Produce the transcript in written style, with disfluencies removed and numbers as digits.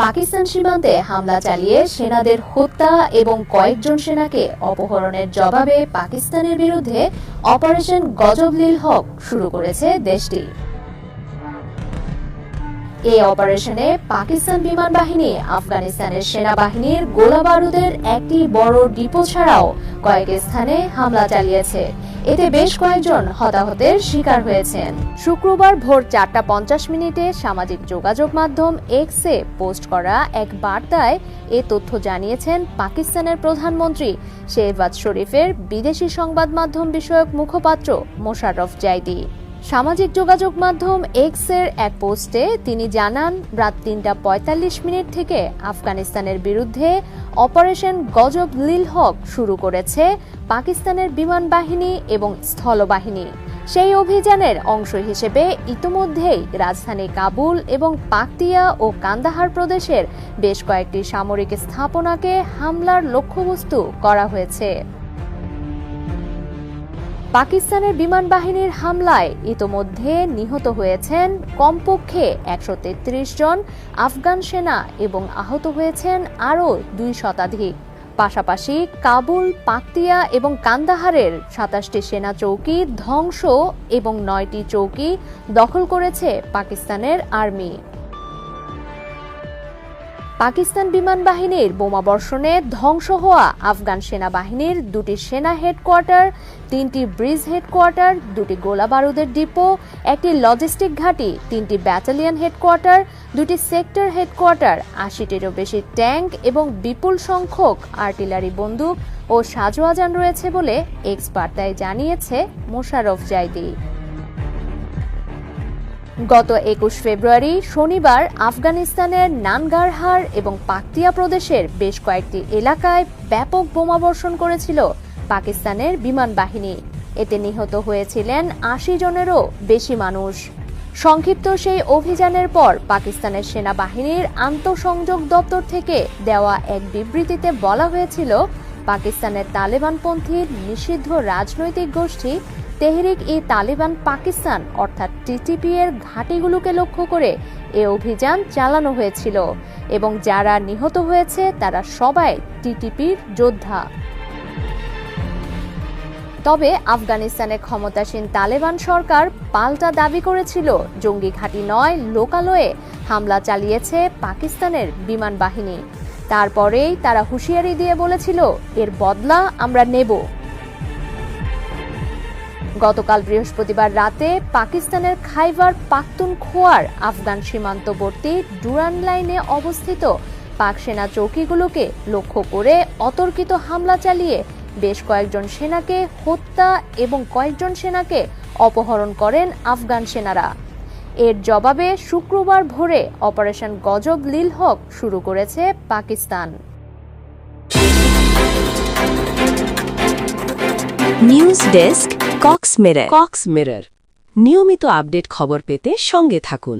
পাকিস্তান সীমান্তে হামলা চালিয়ে সেনাদের হত্যা এবং কয়েকজন সেনাকে অপহরণের জবাবে পাকিস্তানের বিরুদ্ধে অপারেশন গজব-লিল হক শুরু করেছে দেশটি। এই অপারেশনে পাকিস্তান বিমান বাহিনী আফগানিস্তানের সেনাবাহিনীর গোলাবারুদের একটি বড় ডিপো ছাড়াও কয়েক স্থানে হামলা চালিয়েছে। এতে বেশ কয়েকজন হতাহতের শিকার হয়েছেন। শুক্রবার ভোর 4:50 সামাজিক যোগাযোগ মাধ্যম এক্সে পোস্ট করা এক বার্তায় এ তথ্য জানিয়েছেন পাকিস্তানের প্রধানমন্ত্রী শেহবাজ শরীফের বিদেশি সংবাদ মাধ্যম বিষয়ক মুখপাত্র মোশাররফ জাইদি। সামাজিক যোগাযোগ মাধ্যম এক্সের এক পোস্টে তিনি জানান, রাত 3:45 থেকে আফগানিস্তানের বিরুদ্ধে অপারেশন গজব-লিল হক শুরু করেছে পাকিস্তানের বিমান বাহিনী এবং স্থলবাহিনী। সেই অভিযানের অংশ হিসেবে ইতোমধ্যেই রাজধানী কাবুল এবং পাকতিয়া ও কান্দাহার প্রদেশের বেশ কয়েকটি সামরিক স্থাপনাকে হামলার লক্ষ্যবস্তু করা হয়েছে। পাকিস্তানের বিমান বাহিনীর হামলায় ইতোমধ্যে নিহত হয়েছেন কমপক্ষে 133 জন আফগান সেনা এবং আহত হয়েছেন আরও 2 শতাধিক। পাশাপাশি কাবুল, পাকতিয়া এবং কান্দাহারের 27টি সেনা চৌকি ধ্বংস এবং 9টি চৌকি দখল করেছে পাকিস্তানের আর্মি। পাকিস্তান বিমান বাহিনীর বোমাবর্ষণে ধ্বংস হওয়া আফগান সেনাবাহিনীর 2টি সেনা হেডকোয়ার্টার, 3টি ব্রিজ হেডকোয়ার্টার, 2টি গোলাবারুদের ডিপো, একটি লজিস্টিক ঘাঁটি, 3টি ব্যাটালিয়ন হেডকোয়ার্টার, 2টি সেক্টর হেডকোয়ার্টার, 80টিরও বেশি ট্যাঙ্ক এবং বিপুল সংখ্যক আর্টিলারি বন্দুক ও সাজোয়াজান রয়েছে বলে এক্স বার্তায় জানিয়েছে মোশাররফ জাইদি। গত 21 ফেব্রুয়ারি শনিবার আফগানিস্তানের নানগারহার এবং পাকতিয়া প্রদেশের বেশ কয়েকটি এলাকায় ব্যাপক বোমাবর্ষণ করেছিল পাকিস্তানের বিমান বাহিনী। এতে নিহত হয়েছিলেন 80 জনেরও বেশি মানুষ। সংক্ষিপ্ত সেই অভিযানের পর পাকিস্তানের সেনাবাহিনীর আন্তঃসংযোগ দপ্তর থেকে দেওয়া এক বিবৃতিতে বলা হয়েছিল, পাকিস্তানের তালেবানপন্থী নিষিদ্ধ রাজনৈতিক গোষ্ঠী তেহরিক-ই-তালিবান পাকিস্তান অর্থাৎ টিটিপি এর ঘাঁটিগুলোকে লক্ষ্য করে এ অভিযান চালানো হয়েছিল এবং যারা নিহত হয়েছে তারা সবাই টিটিপির যোদ্ধা। তবে আফগানিস্তানের ক্ষমতাসীন তালেবান সরকার পাল্টা দাবি করেছিল, জঙ্গি ঘাঁটি নয়, লোকালয়ে হামলা চালিয়েছে পাকিস্তানের বিমান বাহিনী। তারপরেই তারা হুঁশিয়ারি দিয়ে বলেছিল, এর বদলা আমরা নেব। গতকাল বৃহস্পতিবার রাতে পাকিস্তানের খাইবার পাখতুনখোয়ার আফগান সীমান্তবর্তী ডুরান লাইনে অবস্থিত পাক সেনা চৌকিগুলোকে লক্ষ্য করে অতর্কিত হামলা চালিয়ে বেশ কয়েকজন সেনাকে হত্যা এবং কয়েকজন সেনাকে অপহরণ করেন আফগান সেনারা। এর জবাবে শুক্রবার ভোরে অপারেশন গজব-লিল হক শুরু করেছে Pakistan. News desk, Cox Mirror. নিয়মিত আপডেট খবর পেতে সঙ্গে থাকুন।